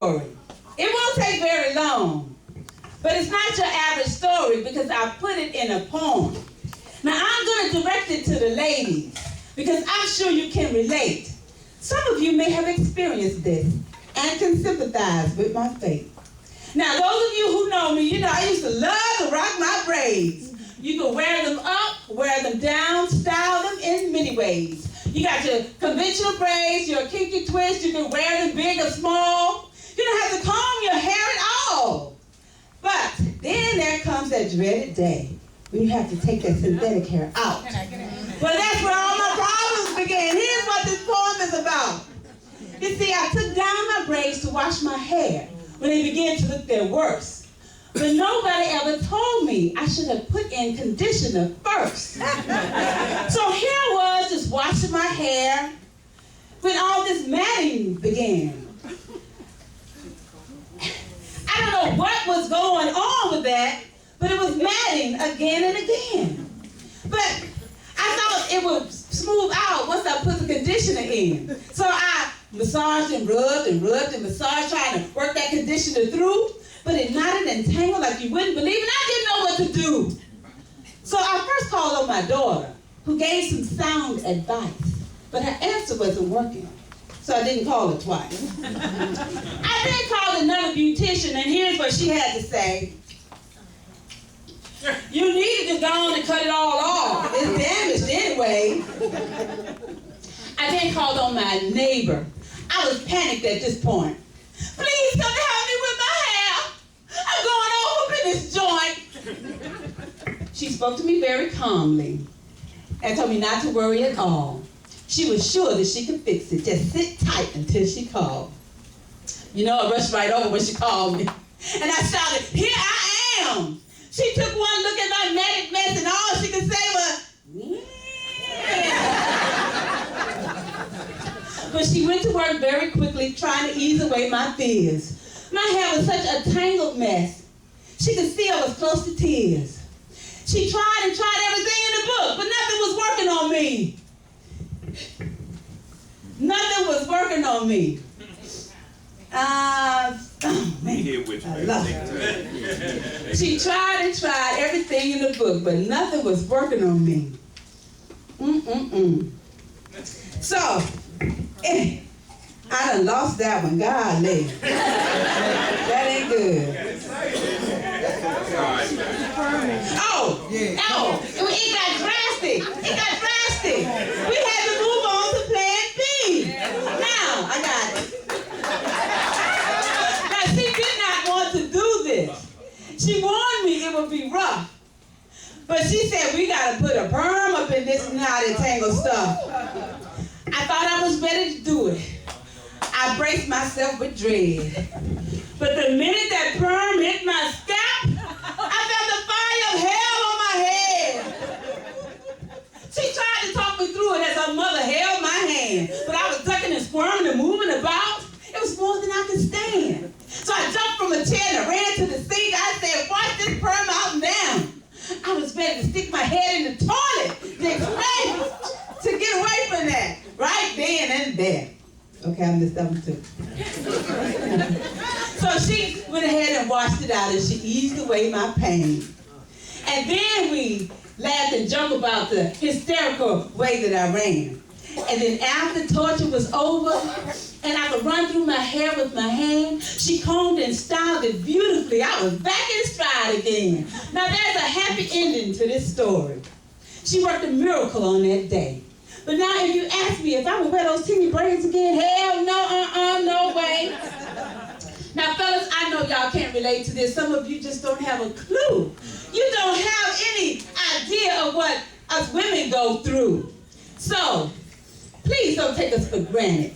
story. It won't take very long, but it's not your average story because I put it in a poem. Now I'm going to direct it to the ladies because I'm sure you can relate. Some of you may have experienced this and can sympathize with my fate. Now those of you who know me, you know I used to love to rock my braids. You can wear them up, wear them down, style them in many ways. You got your conventional braids, your kinky twist, you can wear them big or small. You don't have to comb your hair at all. But then there comes that dreaded day when you have to take that synthetic hair out. Well, that's where all my problems began. Here's what this poem is about. You see, I took down my braids to wash my hair when they began to look their worst. But nobody ever told me I should have put in conditioner first. So here I was just washing my hair when all this matting began. I don't know what was going on with that, but it was matting again and again. But I thought it would smooth out once I put the conditioner in. So I massaged and rubbed and massaged, trying to work that conditioner through. But it knotted and tangled like you wouldn't believe, and I didn't know what to do. So I first called on my daughter, who gave some sound advice, but her answer wasn't working, so I didn't call her twice. I then called another beautician, and here's what she had to say. You need to just go on and cut it all off. It's damaged anyway. I then called on my neighbor. I was panicked at this point. Please come help me with my hair. I'm going all up in this joint. She spoke to me very calmly and told me not to worry at all. She was sure that she could fix it. Just sit tight until she called. You know, I rushed right over when she called me. And I shouted, here I am. She took one look at my matted mess and all she could say was, yeah. But she went to work very quickly trying to ease away my fears. My hair was such a tangled mess. She could see I was close to tears. She tried and tried everything in the book, but nothing was working on me. Nothing was working on me. Oh man, I love her. She tried and tried everything in the book, but nothing was working on me. So, I done lost that one. Golly. That ain't good. Oh, it got drastic. It got drastic. We had to move on to plan B. Now, I got it. Now, she did not want to do this. She warned me it would be rough. But she said, we got to put a perm up in this knotted tangled stuff. I thought I was ready to do it. I braced myself with dread. But the minute that perm hit my scalp, I felt the fire of hell on my head. She tried to talk me through it as her mother held my hand. But I was ducking and squirming and moving about. It was more than I could stand. So I jumped from a chair and ran to the sink. I said, wash this perm out now. I was ready to stick my head in the toilet to get away from that. Right then and there. Okay, I missed that one too. So she went ahead and washed it out and she eased away my pain. And then we laughed and joked about the hysterical way that I ran. And then after torture was over and I could run through my hair with my hand, she combed and styled it beautifully. I was back in stride again. Now there's a happy ending to this story. She worked a miracle on that day. But now if you ask me if I would wear those teeny braids again, hell no, no way. Now fellas, I know y'all can't relate to this. Some of you just don't have a clue. You don't have any idea of what us women go through. So, please don't take us for granted.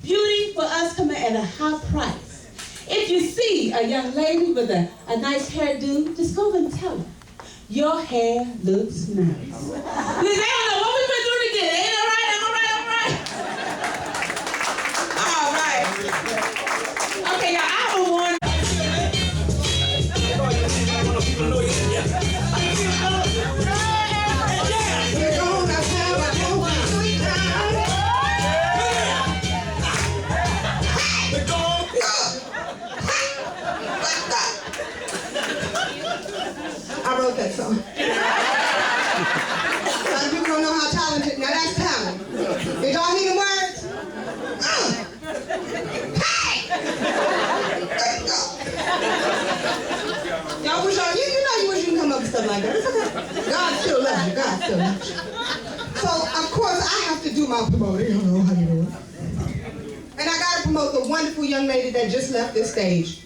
Beauty for us coming at a high price. If you see a young lady with a nice hairdo, just go and tell her, your hair looks nice. Because they don't know what we've been doing together. Ain't all right? Am I right? All right. Okay, y'all, I have one. to. So, of course, I have to do my promoting. You know how you do it. And I got to promote the wonderful young lady that just left this stage.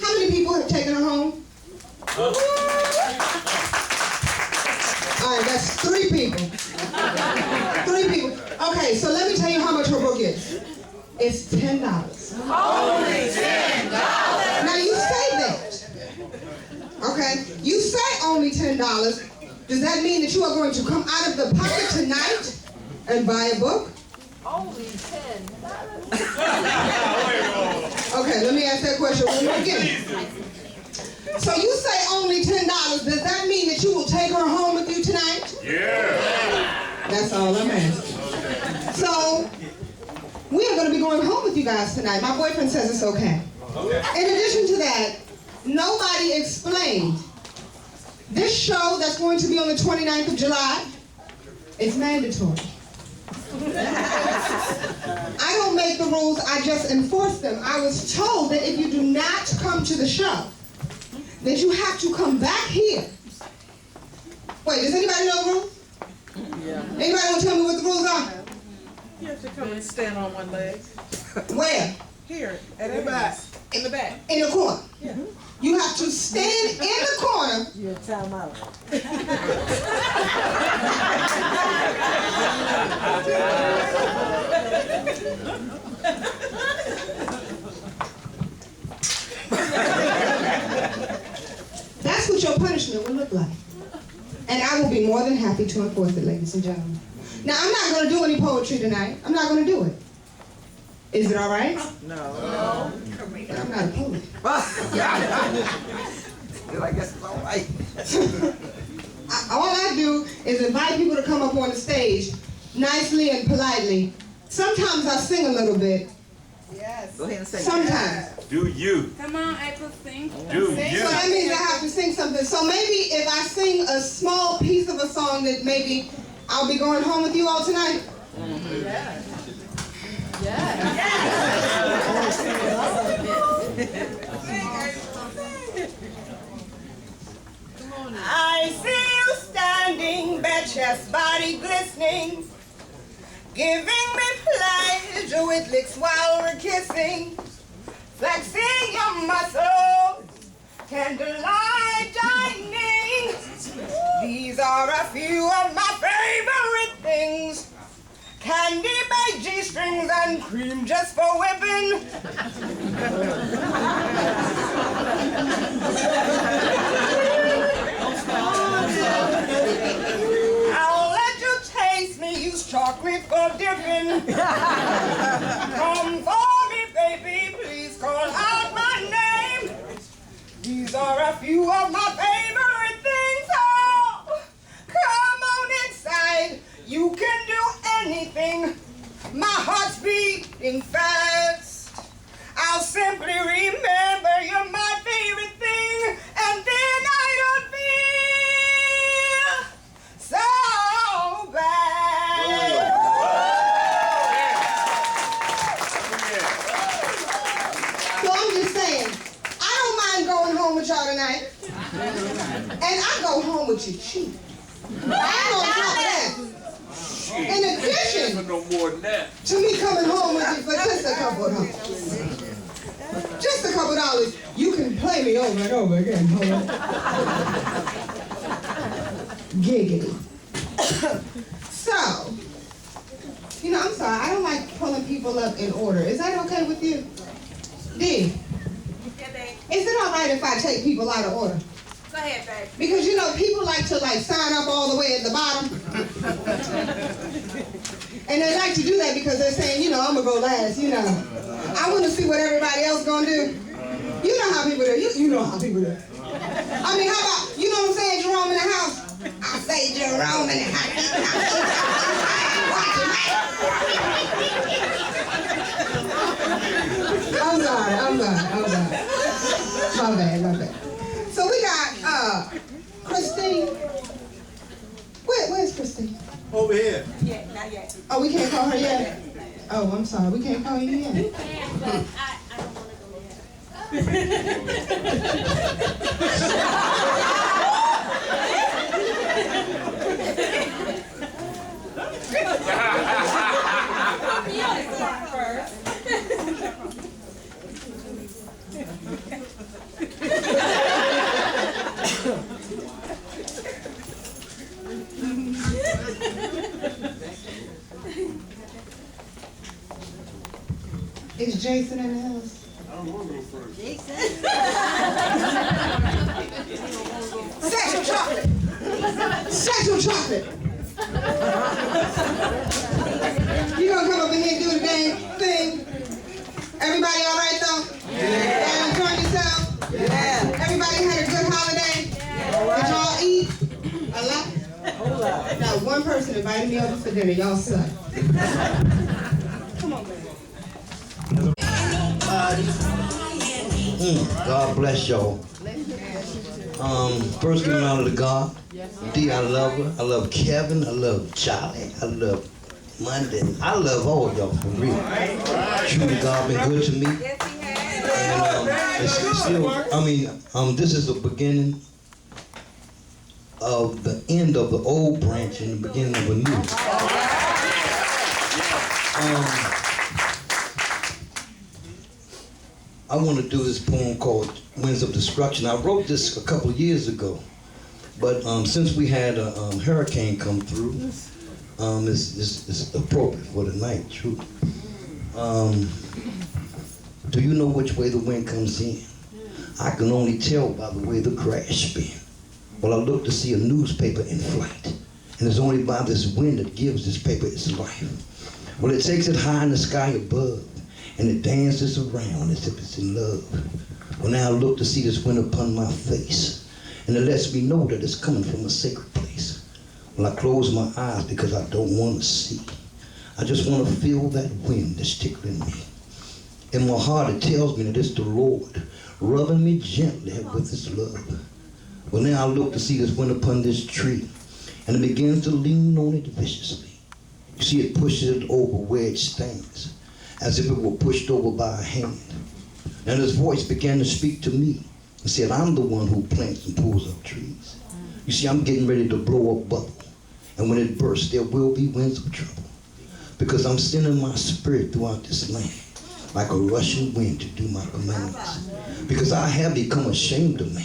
How many people have taken her home? All right, that's 3 people. 3 people. Okay, so let me tell you how much her book is. It's $10. Only $10. Now you say that. Okay? You say only $10. Does that mean that you are going to come out of the pocket tonight and buy a book? Only $10. Okay, let me ask that question one more again. So you say only $10. Does that mean that you will take her home with you tonight? Yeah. That's all I'm asking. So we are going to be going home with you guys tonight. My boyfriend says it's okay. In addition to that, nobody explained this show that's going to be on the 29th of July. It's mandatory. I don't make the rules, I just enforce them. I was told that if you do not come to the show, that you have to come back here. Wait, does anybody know the rules? Yeah. Anybody want to tell me what the rules are? You have to come and stand on one leg. Where? Here, at the back. In the back. In the corner. Yeah. You have to stand in the corner. You're time out. That's what your punishment will look like. And I will be more than happy to enforce it, ladies and gentlemen. Now, I'm not going to do any poetry tonight. I'm not going to do it. Is it all right? No. I'm not a poet. I guess it's all right. All I do is invite people to come up on the stage nicely and politely. Sometimes I sing a little bit. Yes. Go ahead and sing. Sometimes. Do you? Come on, April, sing. Do So you? that means I have to sing something. So maybe if I sing a small piece of a song that maybe I'll be going home with you all tonight. Yes. I see you standing, bare chest, body glistening, giving me pleasure with licks while we're kissing, flexing your muscles, candlelight dining. These are a few of my favorite things. Candy by G-strings and cream just for whipping. I'll let you taste me, use chocolate for dipping. Come for me, baby, please call out my name. These are a few of my favorite things. Oh, come on inside, you can do anything. My heart's beating fast. I'll simply remember you're my favorite thing, and then I don't feel so bad. So I'm just saying, I don't mind going home with y'all tonight. And I go home with you cheap. I don't top that. In addition For no more than that. to me coming home with you for just a couple of dollars. Just a couple of dollars, you can play me over and over again. Giggity. So, you know, I'm sorry, I don't like pulling people up in order. Is that okay with you? D, is it all right if I take people out of order? Go ahead, babe. Because, you know, people like to, sign up all the way at the bottom. And they like to do that because they're saying, you know, I'm going to go last, you know. I want to see what everybody else going to do. You know how people do. You know how people do. I mean, how about, you know what I'm saying, Jerome in the house? I say Jerome in the house. I'm sorry. My bad. So we got Christine. Where's Christine? Over here. Yeah, not yet. Oh, we can't call her yet? Oh, I'm sorry. We can't call you yet. But I don't want to go yet. Put me on the spot first. Is Jason in the house? Sexual chocolate. Sexual chocolate. You gonna come over here and do the dang thing? Everybody all right though? Yeah. Y'all enjoying yourself? Yeah. Everybody had a good holiday? Yeah. Did y'all eat a lot? Now one person invited me over for dinner. Y'all suck. Come on, baby. God bless y'all. First giving honor to God. D, I love her. I love Kevin. I love Charlie. I love Monday. I love all of y'all for real. Truly, God been good to me. And it's still, this is the beginning of the end of the old branch and the beginning of a new. I want to do this poem called Winds of Destruction. I wrote this a couple of years ago, but since we had a hurricane come through, it's appropriate for tonight, true. Do you know which way the wind comes in? I can only tell by the way the crash spin. Well, I look to see a newspaper in flight, and it's only by this wind that gives this paper its life. Well, it takes it high in the sky above, and it dances around as if it's in love. Well, now I look to see this wind upon my face, and it lets me know that it's coming from a sacred place. Well, I close my eyes because I don't want to see. I just want to feel that wind that's tickling me. In my heart, it tells me that it's the Lord rubbing me gently with his love. Well, now I look to see this wind upon this tree, and it begins to lean on it viciously. You see, it pushes it over where it stands, as if it were pushed over by a hand. And his voice began to speak to me and said, I'm the one who plants and pulls up trees. You see, I'm getting ready to blow a bubble. And when it bursts, there will be winds of trouble. Because I'm sending my spirit throughout this land like a rushing wind to do my commandments. Because I have become ashamed of man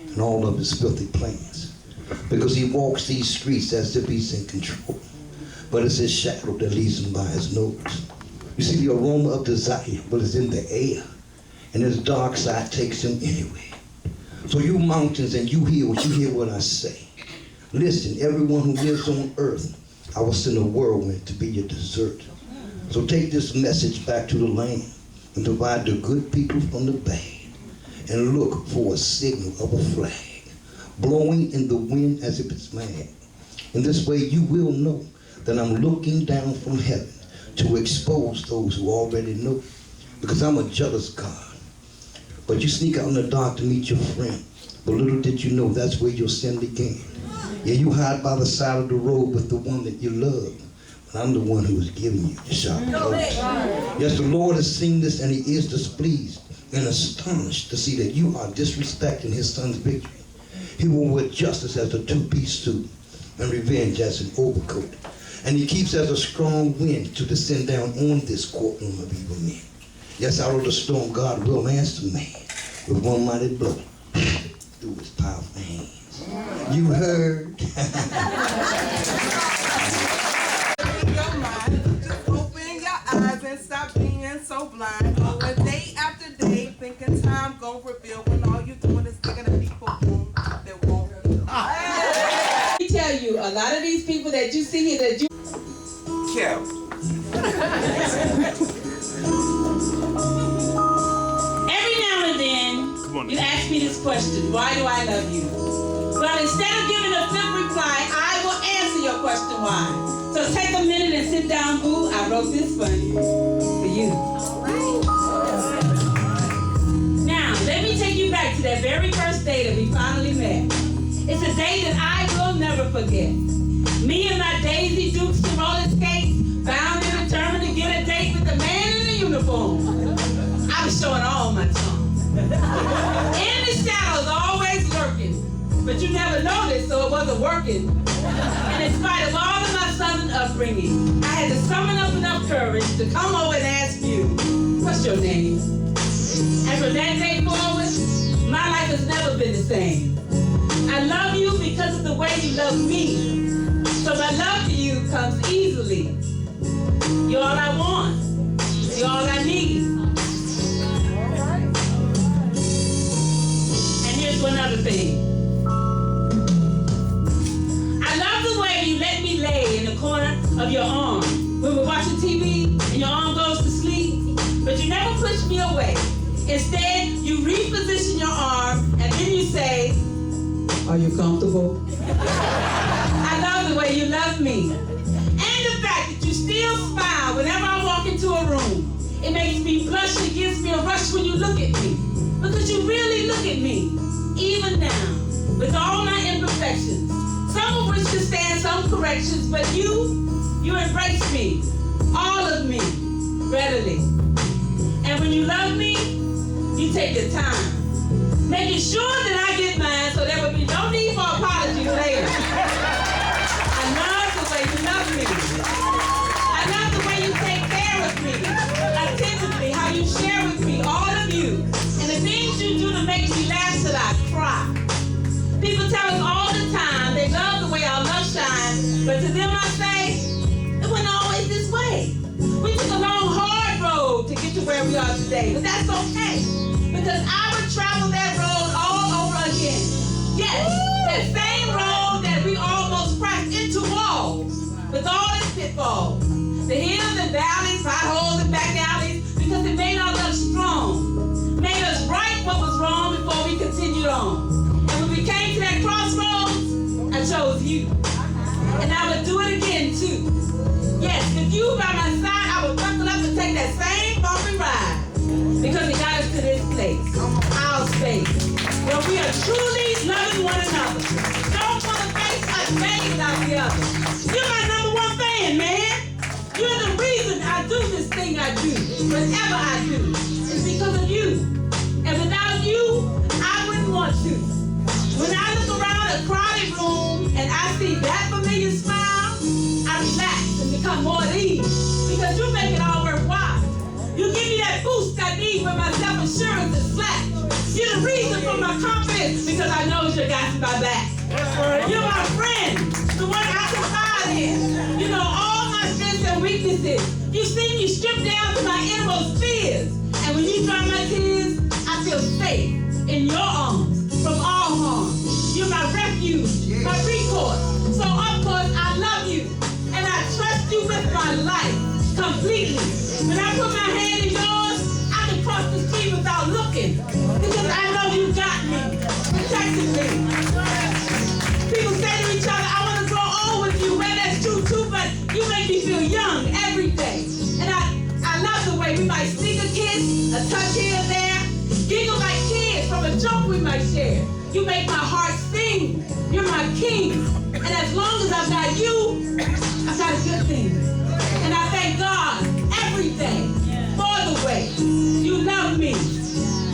and all of his filthy plans. Because he walks these streets as if he's in control. But it's his shadow that leads him by his nose. You see, the aroma of desire, well, it's in the air. And his dark side takes him anywhere. So you mountains and you hills, you hear what I say. Listen, everyone who lives on earth, I will send a whirlwind to be your dessert. So take this message back to the land and divide the good people from the bad. And look for a signal of a flag blowing in the wind as if it's mad. In this way you will know that I'm looking down from heaven to expose those who already know. Because I'm a jealous God. But you sneak out in the dark to meet your friend. But little did you know that's where your sin began. Yeah, you hide by the side of the road with the one that you love. But I'm the one who is giving you the sharp edge. Yes, the Lord has seen this and he is displeased and astonished to see that you are disrespecting his son's victory. He will wear justice as a two-piece suit and revenge as an overcoat. And he keeps as a strong wind to descend down on this courtroom of evil men. Yes, out of the storm, God will answer man with one mighty blow through his powerful hands. You heard. Your mind, just open your eyes and stop being so blind. Going day after day, thinking time gon' reveal when all you doing is thinking of people that won't. Let me tell you, a lot of these people that you see here that you Kev. every now and then you ask me this question, why do I love you? Well, instead of giving a flip reply, I will answer your question why. So take a minute and sit down, boo. I wrote this for you. Now, let me take you back to that very first day that we finally met. It's a day that I will never forget. Me and my Daisy Dukes to roller skates, bound and determined to get a date with the man in the uniform. I was showing all my tongue. In the shadows, always lurking. But you never noticed, so it wasn't working. And in spite of all of my southern upbringing, I had to summon up enough courage to come over and ask you, what's your name? And from that day forward, my life has never been the same. I love you because of the way you love me. So my love for you comes easily. You're all I want. You're all I need. And here's one other thing. I love the way you let me lay in the corner of your arm when we're watching TV and your arm goes to sleep, but you never push me away. Instead, you reposition your arm and then you say, are you comfortable? I love the way you love me. And the fact that you still smile whenever I walk into a room. It makes me blush and gives me a rush when you look at me. Because you really look at me, even now, with all my imperfections. Some of which can stand some corrections, but you embrace me, all of me, readily. And when you love me, you take the time, making sure that I get mine so there will be no need for apologies later. I love the way you love me. I love the way you take care of me, attentively, how you share with me, all of you, and the things you do to make me laugh till I cry. People tell us all the time they love the way our love shines, but to them I say, it wasn't always this way. We took a long, hard road to get to where we are today, but that's okay, because I would travel that road all over again. Yes, that same road that we almost crashed into walls, with all its pitfalls, the hills and valleys, potholes and back alleys, because it made our love strong, made us right what was wrong before we continued on. And when we came to that crossroads, I chose you. And I would do it again too. Yes, with you by my side, I would buckle up and take that same bumpy ride. Because it got us to this place, our space, where we are truly loving one another. Don't want to face us days out the other. You're my number one fan, man. You're the reason I do this thing I do, whatever I do. It's because of you. And without you, I wouldn't want to. When I look around a crowded room and I see that familiar smile, I relax and become more at ease. Because you make it all worthwhile. You give me that boost I need when my self-assurance is flat. You're the reason for my confidence because I know you got my back. You're my friend, the one I confide in. You know all my strengths and weaknesses. You see me stripped down to my innermost fears. And when you dry my tears, I feel safe in your arms from all harm. You're my refuge, my recourse. So of course I love you. And I trust you with my life completely. When I put my hand in yours, I can cross the street without looking. Because I know you got me, protecting me. People say to each other, I want to grow old with you. Well, that's true too, but you make me feel young every day. And I love the way we might sneak a kiss, a touch here and there, giggle like kids from a joke we might share. You make my heart sing. You're my king. And as long as I've got you, I've got a good thing. And I thank God every day for the way you love me.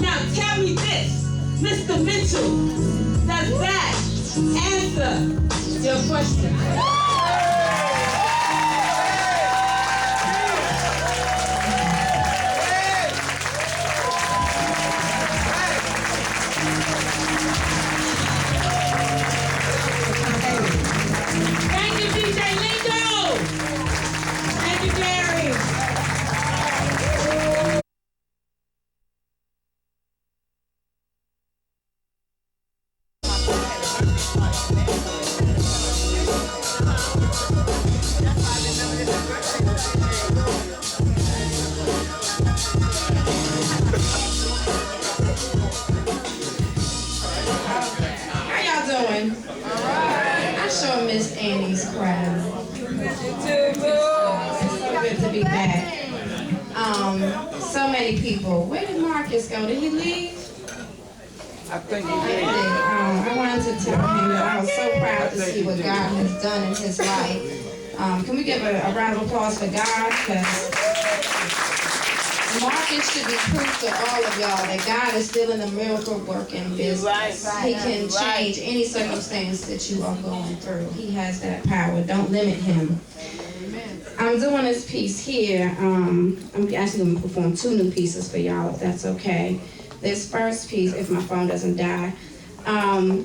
Now tell me this, Mr. Mitchell, does that answer your question? Thank you, DJ Lingo. Thank you, Gary. How y'all doing? I sure miss Annie's crowd. It's so good to be back. So many people. Where did Marcus go? Did he leave? I think he I wanted to tell him that I was so proud to see what God has done in his life. Can we give a round of applause for God? Because Marcus should be proof to all of y'all that God is still in the miracle working business. He can change any circumstance that you are going through. He has that power. Don't limit him. I'm doing this piece here. I'm actually going to perform 2 new pieces for y'all, if that's okay. This first piece, if my phone doesn't die,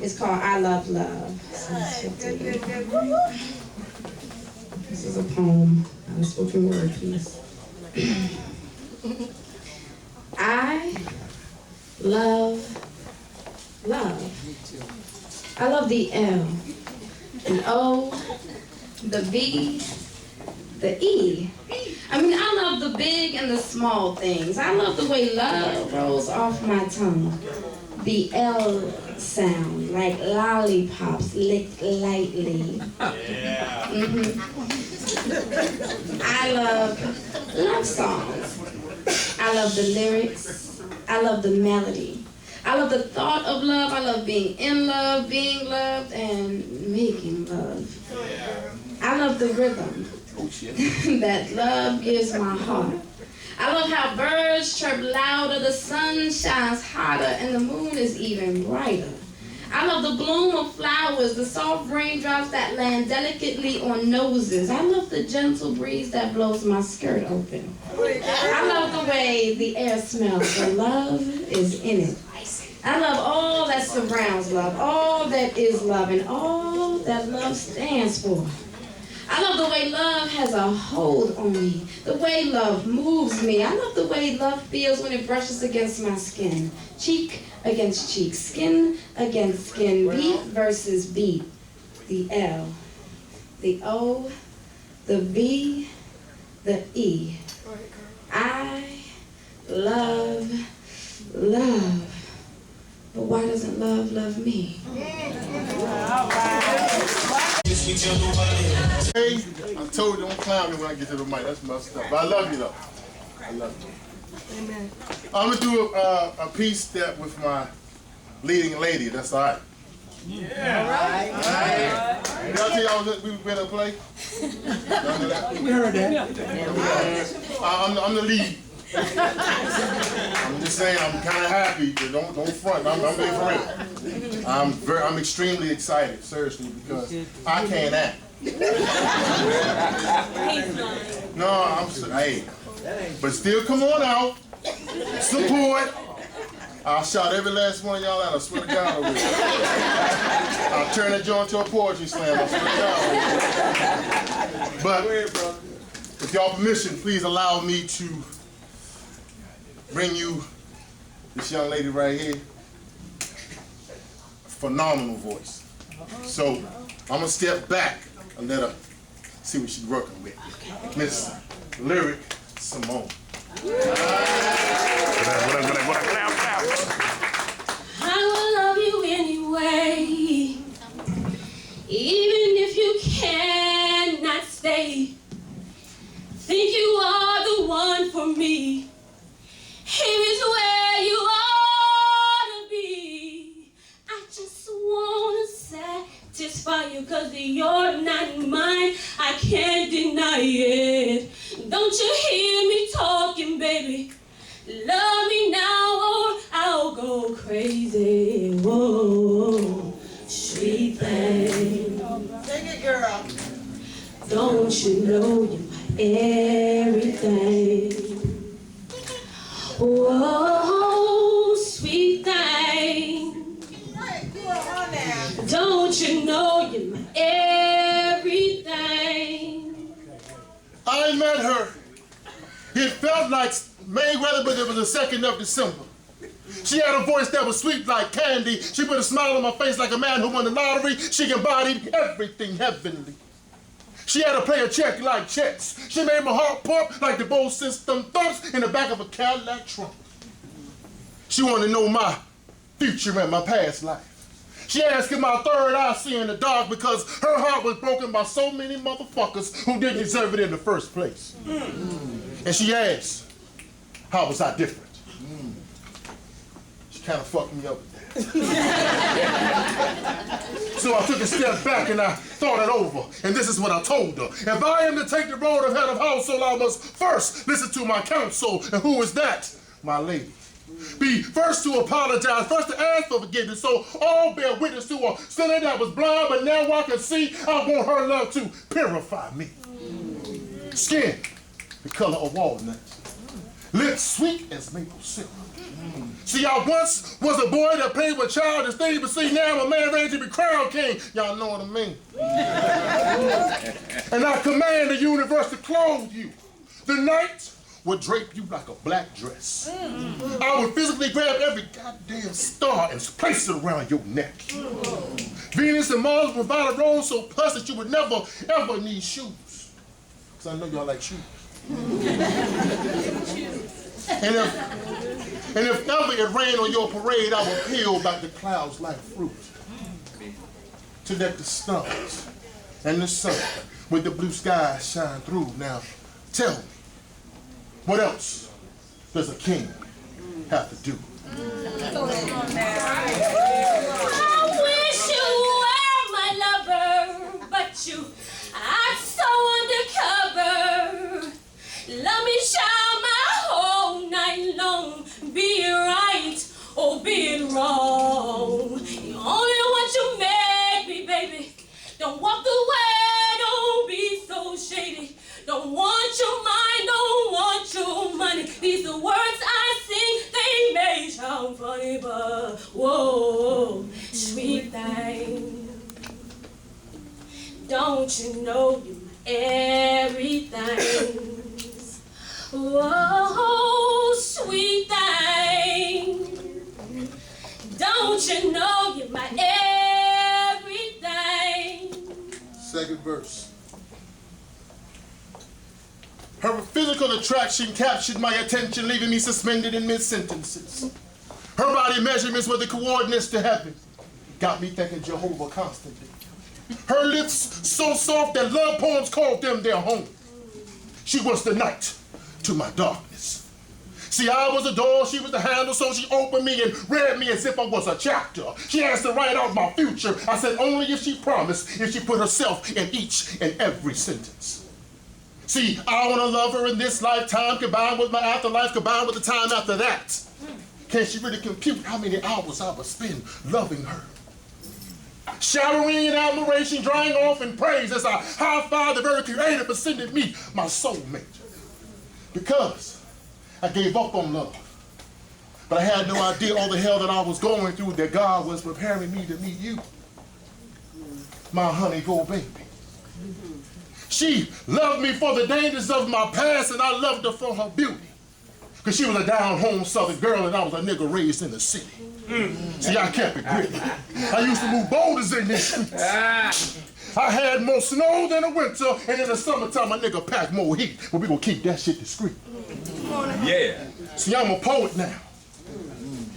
is called I Love Love. This is a poem, a spoken word piece. I love love. I love the L, the O, the V, the E. I mean, I love the big and the small things. I love the way love rolls off my tongue. The L sound, like lollipops licked lightly. I love songs. I love the lyrics. I love the melody. I love the thought of love. I love being in love, being loved, and making love. I love the rhythm that love gives my heart. I love how birds chirp louder, the sun shines hotter, and the moon is even brighter. I love the bloom of flowers, the soft raindrops that land delicately on noses. I love the gentle breeze that blows my skirt open. I love the way the air smells, the love is in it. I love all that surrounds love, all that is love, and all that love stands for. I love the way love has a hold on me, the way love moves me. I love the way love feels when it brushes against my skin, cheek against cheek, skin against skin, beat versus beat. The L, the O, the V, the E. I love love. But why doesn't love love me? Hey, I told you don't clown me when I get to the mic. That's messed up. But I love you though. I love you. Amen. I'm gonna do a piece that with my leading lady. That's all right. Yeah. All right. Did I tell y'all we were going to play? Y'all know that? We heard that. I'm the lead. I'm just saying I'm kind of happy, but don't front. I'm being for real. I'm extremely excited, seriously, because I can't act. No, hey, but still come on out, support. I'll shout every last one of y'all out. I swear to God, I will. I'll turn that joint to a poetry slam. I swear to God. But with y'all permission, please allow me to bring you this young lady right here. Phenomenal voice. So I'm gonna step back and let her see what she's working with. Miss Lyric Simone. I will love you anyway, even if you cannot stay. Think you are the one for me. Here is where you ought to be. I just wanna satisfy you, 'cause you're not mine. I can't deny it. Don't you hear me talking, baby? Love me now or I'll go crazy. Whoa, sweet thing. Sing it, girl. Don't you know you're my everything? Whoa, sweet thing. Don't you know you're my everything? I met her. It felt like Mayweather, but it was the 2nd of December. She had a voice that was sweet like candy. She put a smile on my face like a man who won the lottery. She embodied everything heavenly. She had to play a check like chess. She made my heart pump like the Bose system thumps in the back of a Cadillac trunk. She wanted to know my future and my past life. She asked if my third eye see in the dark because her heart was broken by so many motherfuckers who didn't deserve it in the first place. And she asked, how was I different? She kind of fucked me up with that. So I took a step back and I thought it over. And this is what I told her. If I am to take the road of head of household, I must first listen to my counsel. And who is that? My lady. Be first to apologize, first to ask for forgiveness, so all bear witness to a sinner that was blind, but now I can see. I want her love to purify me. Skin, the color of walnut. Lips sweet as maple syrup. See, I once was a boy that played with childish things, but see, now I'm a man ready to be crowned king. Y'all know what I mean. And I command the universe to clothe you. The night would drape you like a black dress. I would physically grab every goddamn star and place it around your neck. Venus and Mars provide a robe so plush that you would never, ever need shoes. Because I know y'all like shoes. And if ever it rained on your parade, I would peel back the clouds like fruit to let the stars and the sun with the blue sky shine through. Now, tell me, what else does a king have to do? I wish you were my lover, but you are so undercover. Let me shout my whole night long, be it right or be it wrong. You only want you make me, baby. Don't walk away, don't be so shady. Don't want your mind, don't want your money. These are words I sing, they may sound funny, but whoa, sweet thing. Don't you know you're my everything? Whoa, sweet thing. Don't you know you're my everything? Second verse. Her physical attraction captured my attention, leaving me suspended in mid-sentences. Her body measurements were the coordinates to heaven. Got me thinking Jehovah constantly. Her lips so soft that love poems called them their home. She was the night to my darkness. See, I was the door, she was the handle, so she opened me and read me as if I was a chapter. She asked to write out my future. I said only if she promised, if she put herself in each and every sentence. See, I want to love her in this lifetime, combined with my afterlife, combined with the time after that. Can she really compute how many hours I would spend loving her? Showering in admiration, drying off in praise as I high-five the very creator for sending me my soulmate. Because I gave up on love. But I had no idea all the hell that I was going through, that God was preparing me to meet you. My honey go baby. She loved me for the dangers of my past, and I loved her for her beauty. Because she was a down-home Southern girl, and I was a nigga raised in the city. See, I kept it gritty. I used to move boulders in these streets. I had more snow than the winter, and in the summertime, a nigga packed more heat. But we gonna keep that shit discreet. Yeah. See, I'm a poet now.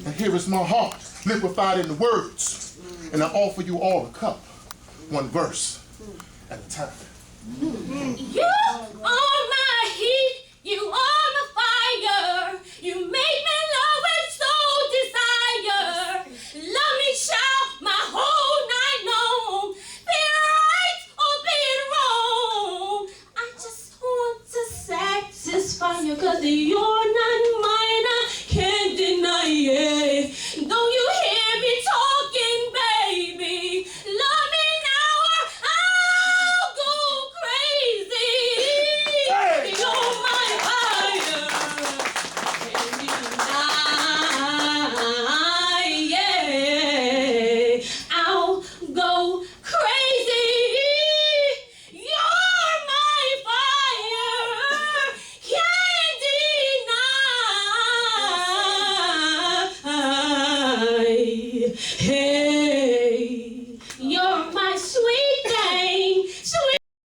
And here is my heart, liquefied in the words. And I offer you all a cup, one verse at a time. You are my heat, you are my fire. You make me love and so desire. Let me shout my whole night long. Be it right or be it wrong. I just want to satisfy you, 'cause you're